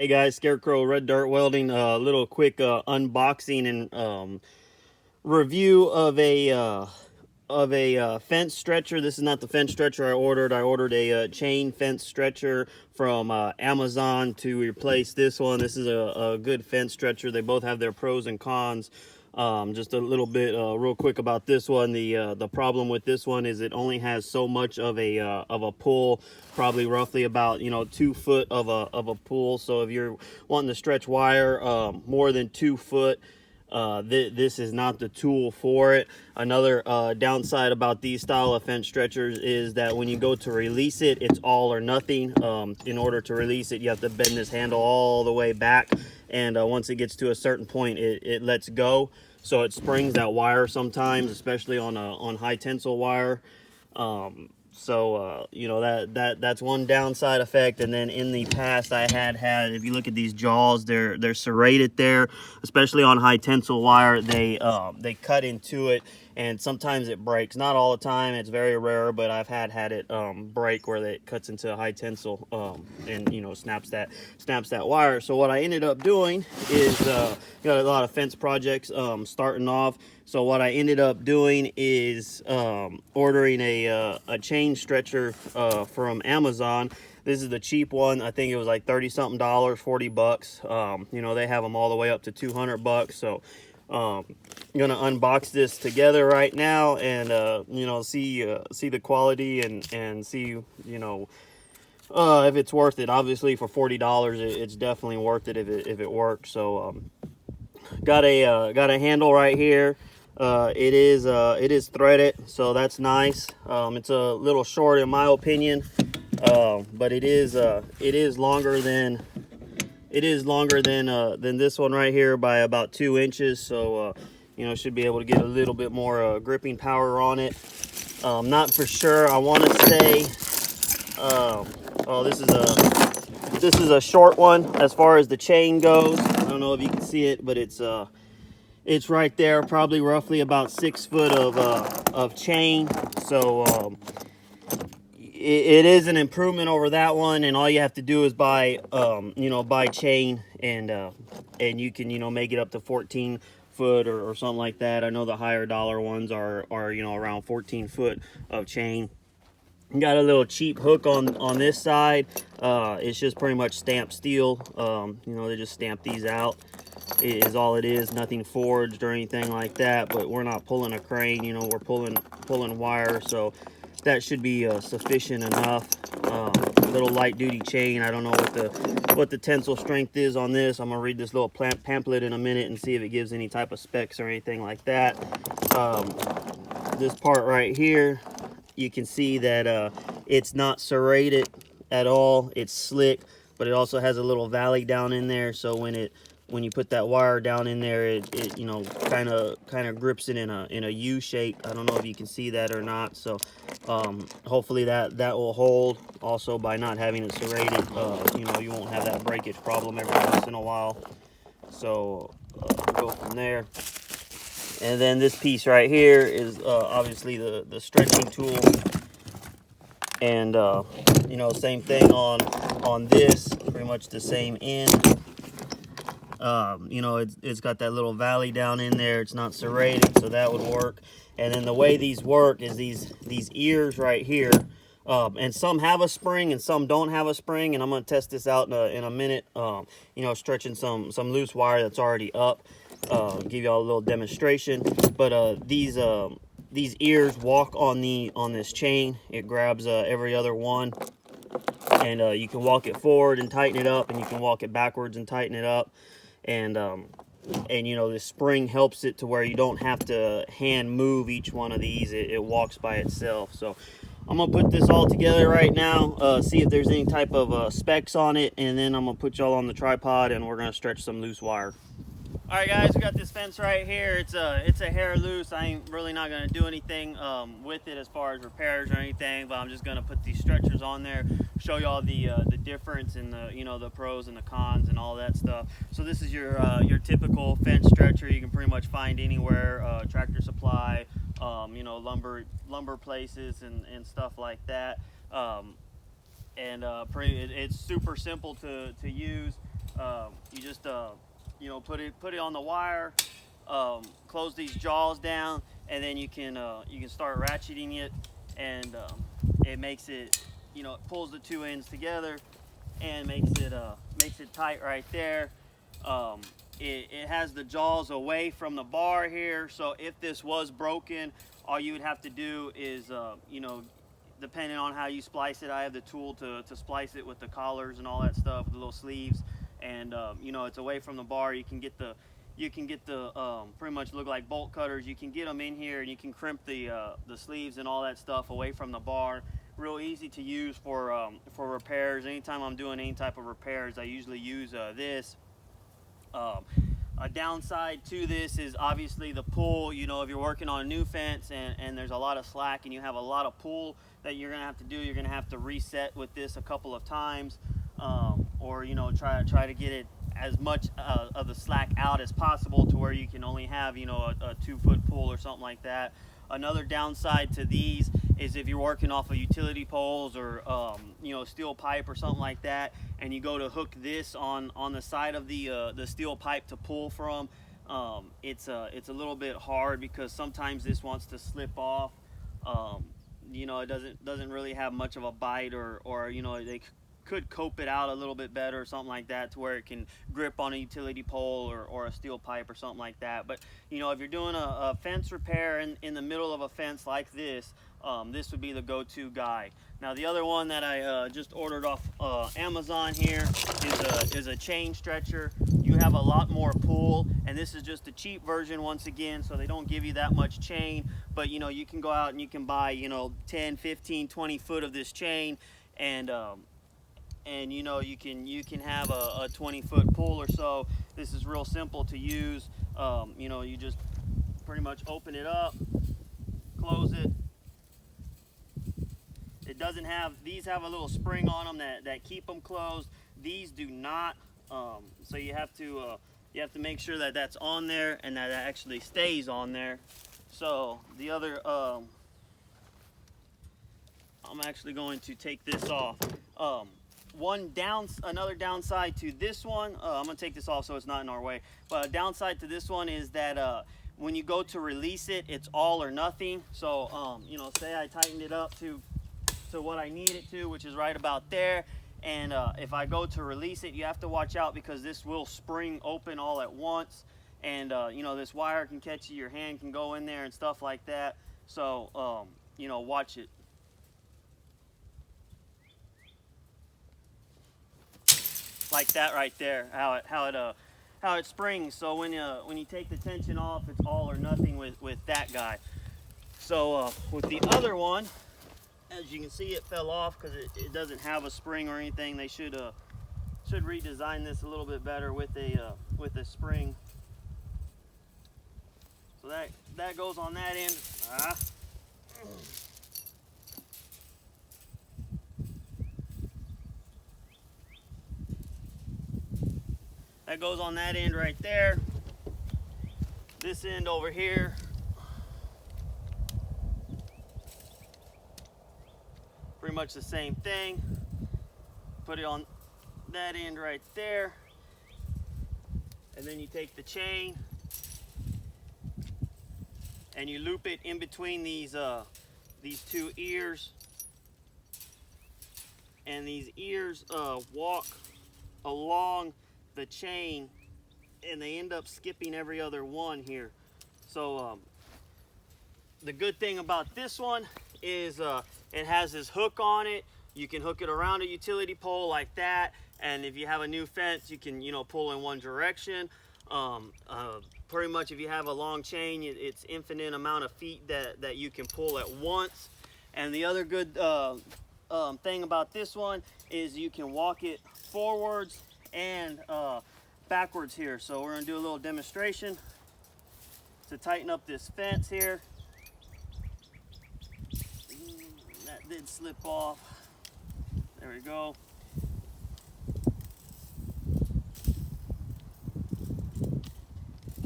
Hey guys, Scarecrow Red Dirt Welding. A little quick unboxing and review of a fence stretcher. This is not the fence stretcher I ordered. I ordered a chain fence stretcher from Amazon to replace this one. This is a good fence stretcher. They both have their pros and cons. Just a little bit real quick about this one. The problem with this one is it only has so much of a pull, probably roughly about 2 foot of a pull. So if you're wanting to stretch wire more than 2 foot, this is not the tool for it. Another downside about these style of fence stretchers is that when you go to release it, it's all or nothing. In order to release it, you have to bend this handle all the way back, and once it gets to a certain point, it lets go. So it springs that wire sometimes, especially on high tensile wire. That's one downside effect. And then in the past I had if you look at these jaws, they're serrated there, especially on high tensile wire. They cut into it, and sometimes it breaks. Not all the time, it's very rare, but I've had it break where it cuts into high tensile and snaps that wire. So what I ended up doing is got a lot of fence projects starting off. So what I ended up doing is ordering a chain stretcher from Amazon. This is the cheap one. I think it was like 30 something dollars, 40 bucks. They have them all the way up to 200 bucks. So I'm gonna unbox this together right now and see the quality and see if it's worth it. Obviously for $40 it's definitely worth it if it works. So got a handle right here. It is threaded, so that's nice. It's a little short in my opinion, but it is longer than this one right here by about 2 inches. So should be able to get a little bit more gripping power on it. Not for sure. I want to say, this is a short one as far as the chain goes. I don't know if you can see it, but it's right there, probably roughly about 6 foot of chain. So it is an improvement over that one, and all you have to do is buy chain, and you can make it up to 14 foot or something like that. I know the higher dollar ones are around 14 foot of chain. Got a little cheap hook on this side. It's just pretty much stamped steel. They just stamp these out. It is all it is. Nothing forged or anything like that. But we're not pulling a crane. We're pulling wire, so that should be sufficient enough. Little light duty chain. I don't know what the tensile strength is on this. I'm gonna read this little pamphlet in a minute and see if it gives any type of specs or anything like that. This part right here, you can see that it's not serrated at all. It's slick, but it also has a little valley down in there. So when you put that wire down in there, it kind of grips it in a U shape. I don't know if you can see that or not. So hopefully that will hold. Also, by not having it serrated, you won't have that breakage problem every once in a while. So we'll go from there. And then this piece right here is obviously the stretching tool. And same thing on this, pretty much the same end. It's got that little valley down in there. It's not serrated, so that would work. And then the way these work is these ears right here, and some have a spring and some don't have a spring. And I'm gonna test this out in a minute. Stretching some loose wire that's already up. Give y'all a little demonstration. But these ears walk on this chain. It grabs every other one, and you can walk it forward and tighten it up, and you can walk it backwards and tighten it up. And the spring helps it to where you don't have to hand move each one of these. It walks by itself. So I'm gonna put this all together right now, see if there's any type of specs on it, and then I'm gonna put y'all on the tripod and we're gonna stretch some loose wire. All right, guys, we got this fence right here. It's a hair loose. I ain't really not gonna do anything with it as far as repairs or anything, but I'm just gonna put these stretchers on there, show y'all the difference in the pros and the cons and all that stuff. So this is your typical fence stretcher. You can pretty much find anywhere, Tractor Supply, lumber places and stuff like that. It's super simple to use. You just you know, put it on the wire, close these jaws down, and then you can start ratcheting it, and it makes it, you know, it pulls the two ends together and makes it tight right there. It has the jaws away from the bar here, so if this was broken, all you would have to do is, you know, depending on how you splice it, I have the tool to splice it with the collars and all that stuff, with the little sleeves, and you know, it's away from the bar. You can get the pretty much look like bolt cutters. You can get them in here, and you can crimp the sleeves and all that stuff away from the bar. Real easy to use for repairs. Anytime I'm doing any type of repairs, I usually use this. A downside to this is obviously the pull. You know, if you're working on a new fence and there's a lot of slack and you have a lot of pull that you're gonna have to do, you're gonna have to reset with this a couple of times, or you know, try to get it as much of the slack out as possible to where you can only have, you know, a 2-foot pull or something like that. Another downside to these is if you're working off of utility poles or you know, steel pipe or something like that, and you go to hook this on the side of the steel pipe to pull from, it's a little bit hard because sometimes this wants to slip off. You know, it doesn't really have much of a bite, or you know, they could cope it out a little bit better or something like that to where it can grip on a utility pole or a steel pipe or something like that. But you know, if you're doing a fence repair in the middle of a fence like this, this would be the go-to guy. Now the other one that I just ordered off Amazon here is a chain stretcher. You have a lot more pull, and this is just a cheap version once again, so they don't give you that much chain. But you know, you can go out and you can buy, you know, 10, 15, 20 foot of this chain, and you know, you can have a 20-foot pull or so. This is real simple to use. You know, you just pretty much open it up, close it. It doesn't have, these have a little spring on them that keep them closed. These do not. So you have to make sure that that's on there and that it actually stays on there. So the other, I'm actually going to take this off. Another downside to this one, I'm gonna take this off so it's not in our way, but a downside to this one is that when you go to release it, it's all or nothing. So you know, say I tightened it up to what I need it to, which is right about there, and if I go to release it, you have to watch out because this will spring open all at once, and you know, this wire can catch you, your hand can go in there and stuff like that. So you know, watch it. Like that right there, how it springs. So when you take the tension off, it's all or nothing with that guy. So with the other one, as you can see, it fell off because it doesn't have a spring or anything. They should redesign this a little bit better with a spring. So that goes on that end. That goes on that end right there. This end over here, pretty much the same thing. Put it on that end right there, and then you take the chain and you loop it in between these two ears, and these ears walk along the chain, and they end up skipping every other one here. So the good thing about this one is it has this hook on it. You can hook it around a utility pole like that, and if you have a new fence, you can, you know, pull in one direction. Pretty much if you have a long chain, it's infinite amount of feet that you can pull at once. And the other good thing about this one is you can walk it forwards and backwards here. So we're gonna do a little demonstration to tighten up this fence here. That did slip off. There we go.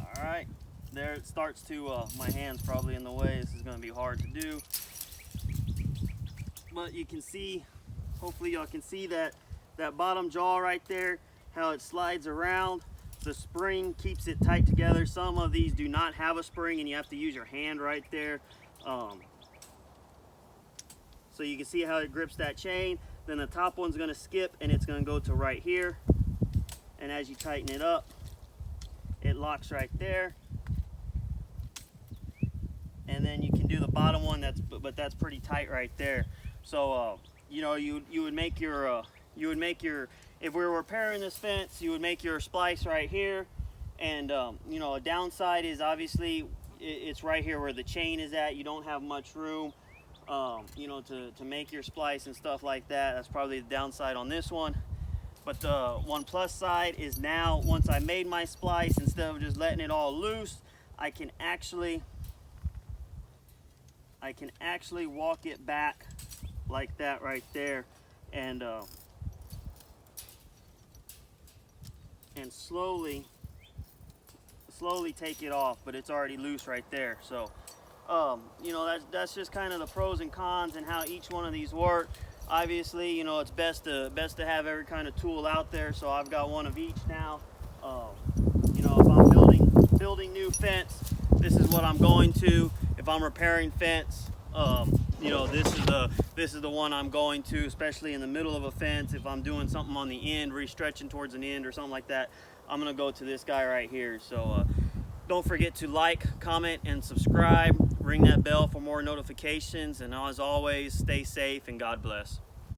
All right, there it starts to, my hand's probably in the way. This is gonna be hard to do. But you can see, hopefully y'all can see that bottom jaw right there how it slides around. The spring keeps it tight together. Some of these do not have a spring and you have to use your hand right there. So you can see how it grips that chain. Then the top one's gonna skip and it's gonna go to right here. And as you tighten it up, it locks right there. And then you can do the bottom one, but that's pretty tight right there. So you know, you would make your if we were repairing this fence, you would make your splice right here. And you know, a downside is obviously it's right here where the chain is at. You don't have much room, you know, to make your splice and stuff like that. That's probably the downside on this one. But the one plus side is now, once I made my splice, instead of just letting it all loose, I can actually walk it back like that right there, and slowly take it off, but it's already loose right there. So you know, that's just kind of the pros and cons and how each one of these work. Obviously, you know, it's best to have every kind of tool out there, so I've got one of each now. You know, if I'm building new fence, this is what I'm going to. If I'm repairing fence, you know, this is the one I'm going to, especially in the middle of a fence. If I'm doing something on the end, re-stretching towards an end or something like that, I'm gonna go to this guy right here. So don't forget to like, comment, and subscribe. Ring that bell for more notifications. And as always, stay safe and God bless.